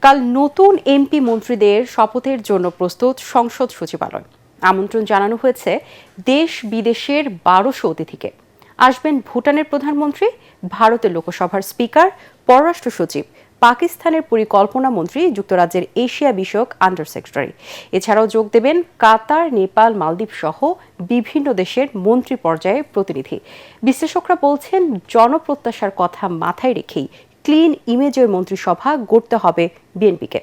কাল নতুন এমপি মন্ত্রীদের শপথের জন্য প্রস্তুত সংসদ সচিবালয়। আমন্ত্রণ জানানো হয়েছে দেশ বিদেশের ১২০০ অতিথিকে। আসবেন ভুটানের প্রধানমন্ত্রী, ভারতের লোকসভার স্পিকার, পররাষ্ট্র সচিব, পাকিস্তানের পরিকল্পনা মন্ত্রী, যুক্তরাজ্যের এশিয়া বিষয়ক আন্ডার সেক্রেটারি। এছাড়াও যোগ দেবেন কাতার, নেপাল, মালদ্বীপ সহ বিভিন্ন দেশের মন্ত্রী পর্যায়ে প্রতিনিধি। বিশ্লেষকরা বলছেন, জনপ্রত্যাশার কথা মাথায় রেখেই ক্লিন ইমেজের মন্ত্রিসভা গড়তে হবে বিএনপিকে।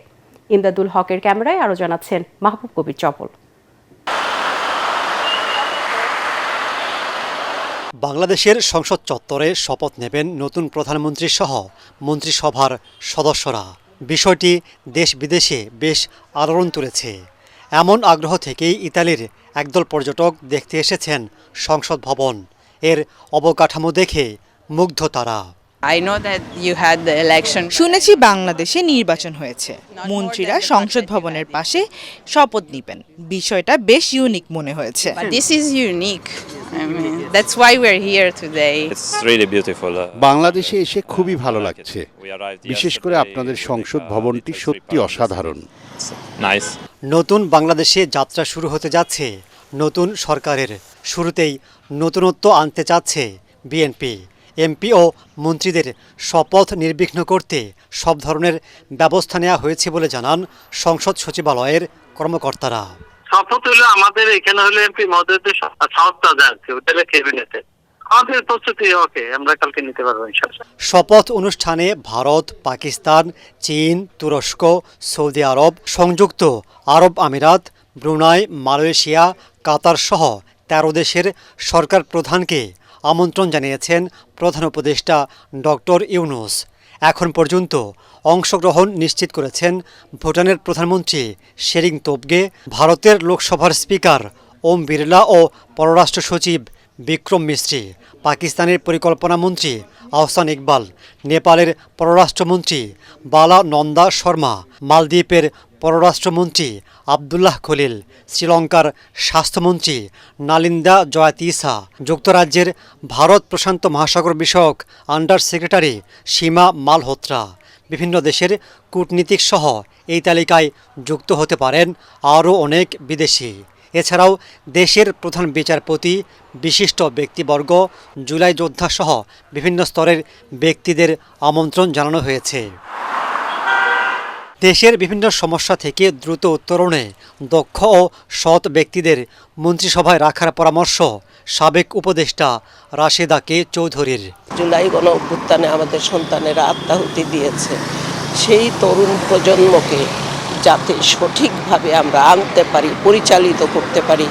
ইমদাদুল হকের ক্যামেরায় আরও জানাচ্ছেন মাহবুব কবির চপল। বাংলাদেশের সংসদ চত্বরে শপথ নেবেন নতুন প্রধানমন্ত্রী সহ মন্ত্রিসভার সদস্যরা। বিষয়টি দেশ বিদেশে বেশ আলোড়ন তুলেছে। এমন আগ্রহ থেকেই ইতালির একদল পর্যটক দেখতে এসেছেন সংসদ ভবন। এর অবকাঠামো দেখে মুগ্ধ তারা। শুনেছি বাংলাদেশে নির্বাচন হয়েছে, মন্ত্রীরা সংসদ ভবনের পাশে শপথ নেবেন। বিষয়টা বেশ ইউনিক মনে হয়েছে। বাংলাদেশে এসে খুবই ভালো লাগছে, বিশেষ করে আপনাদের সংসদ ভবনটি সত্যি অসাধারণ। নতুন বাংলাদেশে যাত্রা শুরু হতে যাচ্ছে নতুন সরকারের। শুরুতেই নতুনত্ব আনতে চাচ্ছে বিএনপি। এমপি ও মন্ত্রীদের শপথ নির্বিঘ্ন করতে সব ধরনের ব্যবস্থা নেওয়া হয়েছে বলে জানান সংসদ সচিবালয়ের কর্মকর্তারা। শপথ হলো আমাদের এখানে হলো এমপি মহোদয়দের সংস্থা যাচ্ছে, ওটা ক্যাবিনেটে আমাদের প্রস্তুতি ওকে, আমরা কালকে নিতে পারবো ইনশাআল্লাহ। শপথ অনুষ্ঠানে ভারত, পাকিস্তান, চীন, তুরস্ক, সৌদি আরব, সংযুক্ত আরব আমিরাত, ব্রুনাই, মালয়েশিয়া, কাতার সহ ১৩ দেশের সরকার প্রধানকে আমন্ত্রণ জানিয়েছেন প্রধান উপদেষ্টা ডক্টর ইউনূস। এখন পর্যন্ত অংশগ্রহণ নিশ্চিত করেছেন ভুটানের প্রধানমন্ত্রী শেরিং তোবগে, ভারতের লোকসভার স্পিকার ওম বিড়লা ও পররাষ্ট্র সচিব বিক্রম মিস্ত্রি, পাকিস্তানের পরিকল্পনা মন্ত্রী আহসান ইকবাল, নেপালের পররাষ্ট্রমন্ত্রী বালা নন্দা শর্মা, মালদ্বীপের পররাষ্ট্রমন্ত্রী আবদুল্লাহ খলিল, শ্রীলঙ্কার স্বাস্থ্যমন্ত্রী নালিন্দা জয়াতিসা, যুক্তরাজ্যের ভারত প্রশান্ত মহাসাগর বিষয়ক আন্ডার সেক্রেটারি সীমা মালহোত্রা। বিভিন্ন দেশের কূটনীতিক সহ এই তালিকায় যুক্ত হতে পারেন আরও অনেক বিদেশি। এছাড়াও দেশের প্রধান বিচারপতি, বিশিষ্ট ব্যক্তিবর্গ, জুলাই যোদ্ধা সহ বিভিন্ন স্তরের ব্যক্তিদের আমন্ত্রণ জানানো হয়েছে। দেশের বিভিন্ন সমস্যা থেকে দ্রুত উত্তরণে দক্ষ ও সৎ ব্যক্তিদের মন্ত্রিসভায় রাখার পরামর্শ সাবেক উপদেষ্টা রাশেদা কে চৌধুরীর। জুলাই গণ অভ্যুত্থানে আমাদের সন্তানেরা আত্মাহুতি দিয়েছে, সেই তরুণ প্রজন্মকে যাতে সঠিকভাবে আমরা আনতে পারি, পরিচালিত করতে পারি,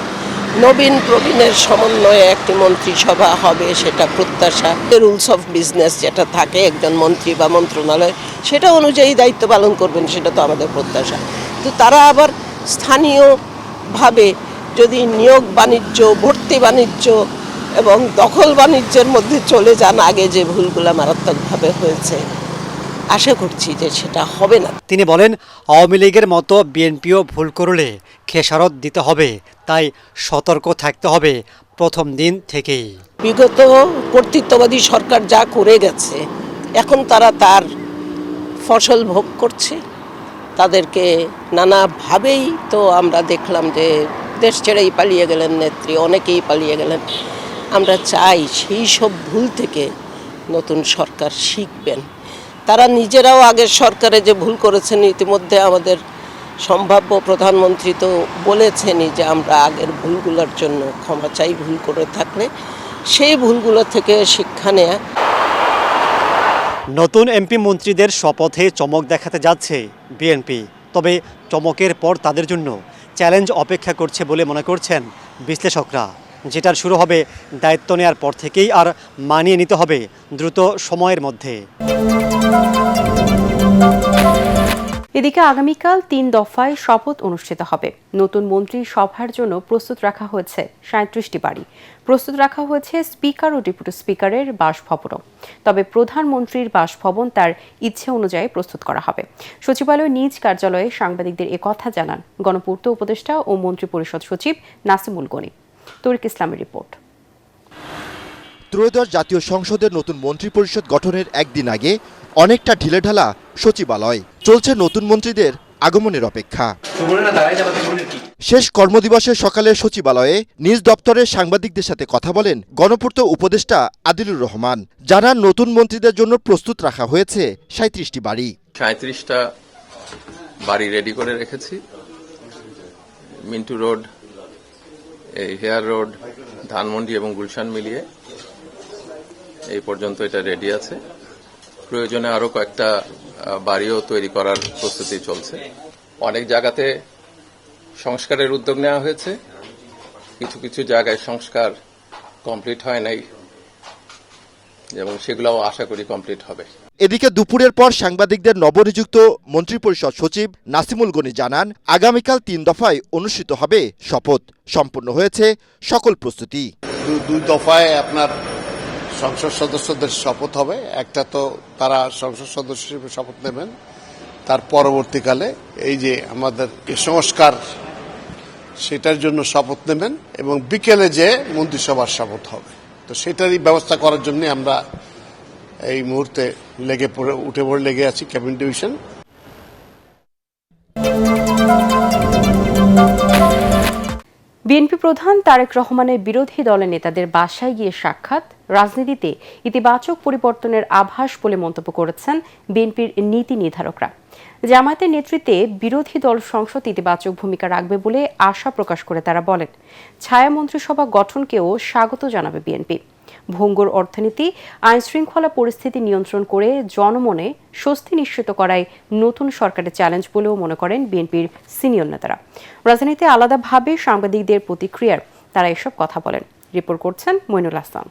নবীন প্রবীণের সমন্বয়ে একটি মন্ত্রিসভা হবে, সেটা প্রত্যাশা। রুলস অফ বিজনেস যেটা থাকে একজন মন্ত্রী বা মন্ত্রণালয়, সেটা অনুযায়ী দায়িত্ব পালন করবেন, সেটা তো আমাদের প্রত্যাশা। তো তারা আবার স্থানীয়ভাবে যদি নিয়োগ বাণিজ্য, ভর্তি বাণিজ্য এবং দখল বাণিজ্যের মধ্যে চলে যান, আগে যে ভুলগুলো মারাত্মকভাবে হয়েছে, আশা করছি যে সেটা হবে না। তিনি বলেন, আওয়ামী লীগের মতো বিএনপিও ভুল করলে খেসারত দিতে হবে, তাই সতর্ক থাকতে হবে প্রথম দিন থেকেই। বিগত কর্তৃত্ববাদী সরকার যা করে গেছে, এখন তারা তার ফসল ভোগ করছে। তাদেরকে নানাভাবেই তো আমরা দেখলাম যে দেশ ছেড়েই পালিয়ে গেলেন নেত্রী, অনেকেই পালিয়ে গেলেন। আমরা চাই সেই সব ভুল থেকে নতুন সরকার শিখবেন। তারা নিজেরাও আগের সরকারে যে ভুল করেছেন, ইতিমধ্যে আমাদের সম্ভাব্য প্রধানমন্ত্রী তো বলেছেনই যে আমরা আগের ভুলগুলোর জন্য ক্ষমা চাই, ভুল করে থাকলে সেই ভুলগুলো থেকে শিক্ষা নেয়া। নতুন এমপি মন্ত্রীদের শপথে চমক দেখাতে যাচ্ছে বিএনপি। তবে চমকের পর তাদের জন্য চ্যালেঞ্জ অপেক্ষা করছে বলে মনে করছেন বিশ্লেষকরা, যেটার শুরু হবে দায়িত্ব নেওয়ার পর থেকেই, আর মানিয়ে নিতে হবে দ্রুত সময়ের মধ্যে। এদিকে আগামীকাল ৩ দফায় শপথ অনুষ্ঠিত হবে। নতুন মন্ত্রী সভার জন্য প্রস্তুত রাখা হয়েছে ৩৭টি বাড়ি। প্রস্তুত রাখা হয়েছে স্পিকার ও ডেপুটি স্পিকারের বাসভবনও। তবে প্রধানমন্ত্রীর বাসভবন তার ইচ্ছে অনুযায়ী প্রস্তুত করা হবে। সচিবালয়ের নিজ কার্যালয়ে সাংবাদিকদের একথা জানান গণপূর্ত উপদেষ্টা ও মন্ত্রিপরিষদ সচিব নাসিমুল গনি। তরিক ইসলামের রিপোর্ট। ত্রয়োদশ জাতীয় সংসদের নতুন মন্ত্রিপরিষদ গঠনের একদিন আগে অনেকটা ঢিলেঢালা সচিবালয়। চলছে নতুন মন্ত্রীদের আগমনের অপেক্ষা। শেষ কর্মদিবসের সকালে সচিবালয়ে নিজ দপ্তরের সাংবাদিকদের সাথে কথা বলেন গণপূর্ত উপদেষ্টা আদিলুর রহমান। জানান নতুন মন্ত্রীদের জন্য প্রস্তুত রাখা হয়েছে 37টি বাড়ি। 37টা বাড়ি রেডি করে রেখেছি। Mintu road, hair road, Dhanmondi এবং গুলশান মিলিয়ে এই পর্যন্ত এটা রেডি আছে। প্রয়োজনে আরো কয়েকটা বাড়িও তৈরি করার প্রস্তুতি চলছে। অনেক জায়গাতে সংস্কারের উদ্যোগ নেওয়া হয়েছে, কিছু কিছু জায়গায় সংস্কার কমপ্লিট হয় নাই এবং সেগুলোও আশা করি কমপ্লিট হবে। এদিকে দুপুরের পর সাংবাদিকদের নবনিযুক্ত মন্ত্রিপরিষদ সচিব নাসিমুল গনি জানান, আগামীকাল 3 দফায় অনুষ্ঠিত হবে শপথ। সম্পন্ন হয়েছে সকল প্রস্তুতি। 2 দফায় আপনার সংসদ সদস্যদের শপথ হবে। একটা তো তারা সংসদ সদস্য হিসেবে শপথ নেবেন, তার পরবর্তীকালে এই যে আমাদের সংস্কার সেটার জন্য শপথ নেবেন এবং বিকেলে যে মন্ত্রিসভার শপথ হবে। তো সেটারই ব্যবস্থা করার জন্য আমরা এই মুহূর্তে উঠে পড়ে লেগে আছি ক্যাবিনেট ডিভিশন। বিএনপি প্রধান তারেক রহমানের বিরোধী দলের নেতাদের বাসায় গিয়ে সাক্ষাৎ রাজনীতিতে ইতিবাচক পরিবর্তনের আভাস বলে মন্তব্য করেছেন বিএনপির নীতি নির্ধারকরা। জামায়াতের নেতৃত্বে বিরোধী দল সংসদ ইতিবাচক ভূমিকা রাখবে বলে আশা প্রকাশ করে তারা বলেন, ছায়া মন্ত্রিসভা গঠনকেও স্বাগত জানাবে বিএনপি। ভঙ্গুর অর্থনীতি, আইন শৃঙ্খলা পরিস্থিতি নিয়ন্ত্রণ করে জনমনে স্বস্তি নিশ্চিত করাই নতুন সরকারের চ্যালেঞ্জ বলেও মনে করেন বিএনপির সিনিয়র নেতারা। রাজনীতিতে আলাদাভাবে সাংবাদিকদের প্রতিক্রিয়ার তারা এসব কথা বলেন। রিপোর্ট করছেন মইনুল হাসান।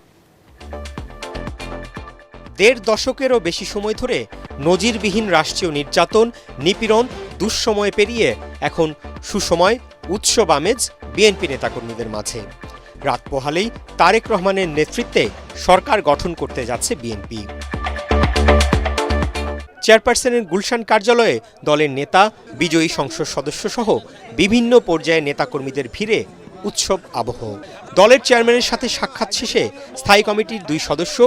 1.5 দশকেরও বেশি সময় ধরে নজিরবিহীন রাষ্ট্রীয় নির্যাতন, নিপীড়ন, দুঃসময় পেরিয়ে এখন সুসময়, উৎসব আমেজ বিএনপি নেতাকর্মীদের মাঝে। রাত পোহালেই তারেক রহমানের নেতৃত্বে সরকার গঠন করতে যাচ্ছে বিএনপি। চেয়ারপারসনের গুলশান কার্যালয়ে দলের নেতা, বিজয়ী সংসদ সদস্য সহ বিভিন্ন পর্যায়ে নেতাকর্মীদের ভিড়ে উৎসব আবহ। দলের চেয়ারম্যানের সাথে সাক্ষাৎ শেষে স্থায়ী কমিটির 2 সদস্য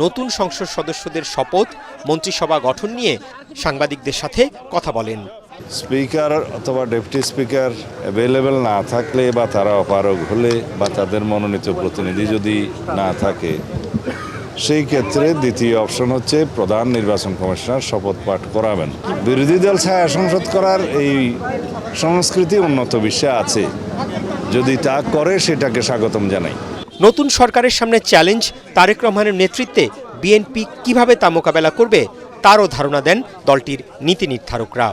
নতুন সংসদ সদস্যদের শপথ, মন্ত্রিসভা গঠন নিয়ে সাংবাদিকদের সাথে কথা বলেন। স্পিকার অথবা ডেপুটি স্পিকার অ্যাভেলেবেল না থাকলে বা তারা অপারগ হলে বা তাদের মনোনীত প্রতিনিধি যদি না থাকে, সেই ক্ষেত্রে দ্বিতীয় অপশন হচ্ছে প্রধান নির্বাচন কমিশনার শপথ পাঠ করাবেন। বিরোধী দল ছায়া সংসদ করার এই সংস্কৃতি উন্নত বিশ্বে আছে, যদি তা করে সেটাকে স্বাগতম জানাই। নতুন সরকারের সামনে চ্যালেঞ্জ, তারেক রহমানের নেতৃত্বে বিএনপি কিভাবে তা মোকাবেলা করবে তারও ধারণা দেন দলটির নীতি নির্ধারকরা।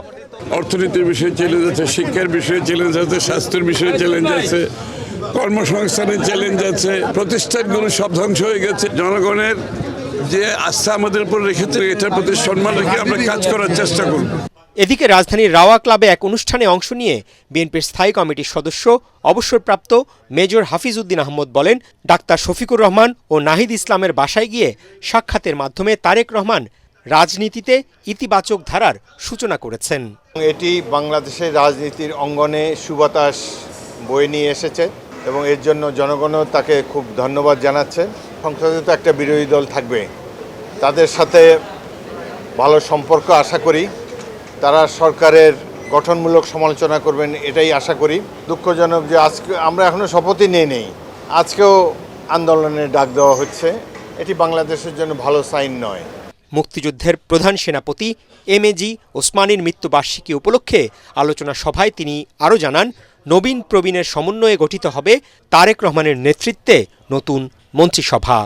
অর্থনীতির বিষয়ে চ্যালেঞ্জ আছে, শিক্ষার বিষয়ে চ্যালেঞ্জ আছে, স্বাস্থ্যের বিষয়ে চ্যালেঞ্জ আছে, কর্মসংস্থানের চ্যালেঞ্জ আছে। প্রতিষ্ঠানগুলো সব ধ্বংস হয়ে গেছে। জনগণের যে আস্থা আমাদের উপর রেখেছে, এটার প্রতি সম্মান রেখে আমরা কাজ করার চেষ্টা করব। এদিকে রাজধানীর রাওয়া ক্লাবে এক অনুষ্ঠানে অংশ নিয়ে বিএনপির স্থায়ী কমিটির সদস্য অবসরপ্রাপ্ত মেজর হাফিজ উদ্দিন আহমদ বলেন, ডাক্তার শফিকুর রহমান ও নাহিদ ইসলামের বাসায় গিয়ে সাক্ষাতের মাধ্যমে তারেক রহমান রাজনীতিতে ইতিবাচক ধারার সূচনা করেছেন। এটি বাংলাদেশের রাজনীতির অঙ্গনে সুবাতাস বয়ে নিয়ে এসেছে এবং এর জন্য জনগণও তাকে খুব ধন্যবাদ জানাচ্ছে। সংসদে তো একটা বিরোধী দল থাকবে, তাদের সাথে ভালো সম্পর্ক আশা করি। তারা সরকারের গঠনমূলক সমালোচনা করবেন, এটাই আশা করি। দুঃখজনক যে আজকে আমরা এখনো শপথই নেই, আজকেও আন্দোলনের ডাক দেওয়া হচ্ছে। এটি বাংলাদেশের জন্য ভালো সাইন নয়। মুক্তিযুদ্ধের প্রধান সেনাপতি এমএজি ওসমানীর মৃত্যুবার্ষিকী উপলক্ষে আলোচনা সভায় তিনি আরও জানান, নবীন প্রবীণের সমন্বয়ে গঠিত হবে তারেক রহমানের নেতৃত্বে নতুন মন্ত্রিসভা।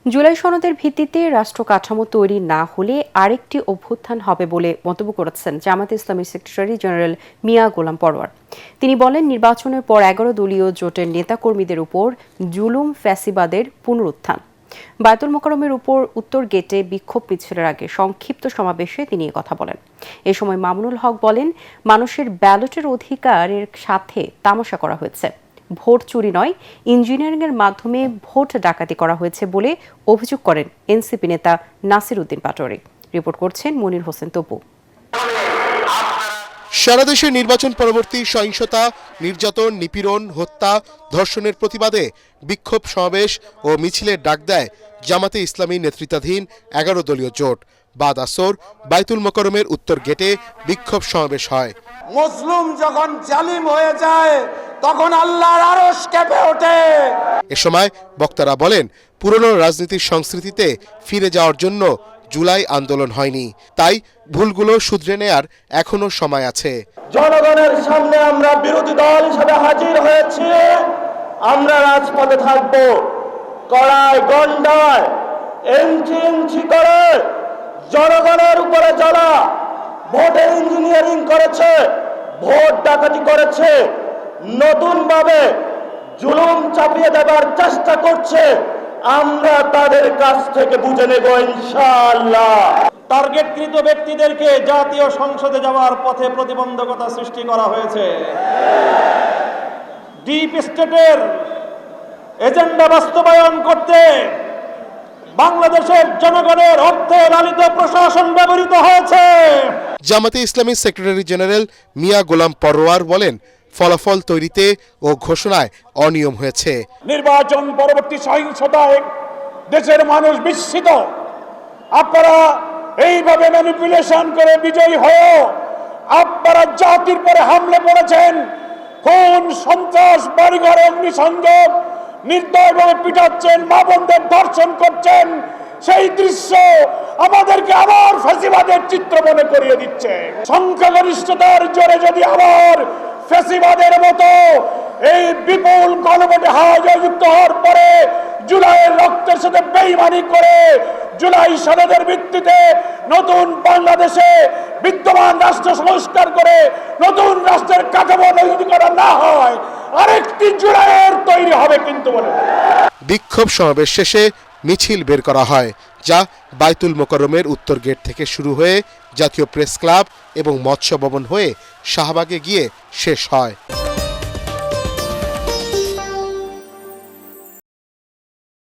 জুলাই সনদের ভিত্তিতে রাষ্ট্র কাঠামো তৈরি না হলে আরেকটি অভ্যুত্থান হবে বলে মন্তব্য করেছেন জামায়াত ইসলামীর সেক্রেটারি জেনারেল মিয়া গোলাম পরোয়ার। তিনি বলেন, নির্বাচনের পর 11 দলীয় জোটের নেতাকর্মীদের উপর জুলুম ফ্যাসিবাদের পুনরুত্থান। বায়তুল মোকাররমের উপর উত্তর গেটে বিক্ষোভ মিছিলের আগে সংক্ষিপ্ত সমাবেশে তিনি কথা বলেন। এ সময় মামুনুল হক বলেন, মানুষের ব্যালটের অধিকারের সাথে তামাশা করা হয়েছে। ভোট চুরি নয়, ইঞ্জিনিয়ারিংয়ের মাধ্যমে ভোট ডাকাতি করা হয়েছে বলে অভিযোগ করেন এনসিপি নেতা নাসির উদ্দিন পাটোয়ারি। রিপোর্ট করছেন মনির হোসেন তপু। সারা দেশে নির্বাচন পরবর্তী সহিংসতা, নির্যাতন, নিপীড়ন, হত্যা, ধর্ষণের প্রতিবাদে বিক্ষোভ সমাবেশ ও মিছিলের ডাক দেয় জামাতে ইসলামী নেতৃত্বাধীন 11 দলীয় জোট। বাদ আসর বাইতুল মোকাররমের উত্তর গেটে বিক্ষোভ সমাবেশ হয়। মুসলিম যখন জালিম হয়ে যায় তখন আল্লাহর আরশ কেঁপে ওঠে। এ সময় বক্তারা বলেন, পুরনো রাজনীতির সংস্কৃতিতে ফিরে যাওয়ার জন্য জুলাই আন্দোলন হয়নি, তাই ভুলগুলো শুধরে নেয়ার এখনো সময় আছে। জনগণের সামনে আমরা বিরোধী দল হিসেবে হাজির হয়েছি। আমরা রাজপথে থাকব, কড়ায় গন্ডায় ইঞ্চি ইঞ্চি করে জনগণের উপরে যারা ভোটে ইঞ্জিনিয়ারিং করেছে, ভোট ডাকাতি করেছে, নতুন ভাবে জুলুম চাপিয়ে দেবার চেষ্টা করছে, আমরা তাদের কাছ থেকে বুঝে নেব ইনশাআল্লাহ। টার্গেটকৃত ব্যক্তিদেরকে জাতীয় সংসদে যাওয়ার পথে প্রতিবন্ধকতা সৃষ্টি করা হয়েছে। ডিপ স্টেটের এজেন্ডা বাস্তবায়ন করতে বাংলাদেশের জনগণের অর্থে লালিত প্রশাসন ব্যবহৃত হয়েছে। জামাতে ইসলামী সেক্রেটারি জেনারেল মিয়া গোলাম পরোয়ার বলেন, ফলাফল তৈরিতে ও ঘোষণায় অনিয়ম হয়েছে। নির্বাচন পরবর্তী সহিংসতায় দেশের মানুষ বিস্মিত। আপনারা এইভাবে ম্যানিপুলেশন করে বিজয়ী হয়ে আপনারা জাতির পরে হামলে পড়েছেন। খুন, সন্ত্রাস, বাড়িঘর অগ্নিসংযোগ, নির্দয়ভাবে পিটাচ্ছেন, মা বোনদের ধর্ষণ করছেন। সেই দৃশ্য আমাদেরকে আবার ফ্যাসিবাদের চিত্র মনে করিয়ে দিচ্ছে। সংখ্যাগরিষ্ঠতার জোরে যদি আবার ফ্যাসিবাদের মতো এই বিপুল গণভোটে যুক্ত হওয়ার পরে জুলাইয়ের রক্তের সাথে বেইমানি করে জুলাই সনদের ভিত্তিতে নতুন বাংলাদেশে বিদ্যমান রাষ্ট্র সংস্কার করে নতুন রাষ্ট্রের কাঠামো তৈরি করা না হয়, আরেকটি জুলাইয়ের তৈরি হবে কিন্তু বলে। বিক্ষোভ সমাবেশ শেষে মিছিল বের করা হয়, যা বাইতুল মোকাররমের উত্তর গেট থেকে শুরু হয়ে জাতীয় প্রেস ক্লাব এবং মৎস্য ভবন হয়ে শাহবাগে গিয়ে শেষ হয়।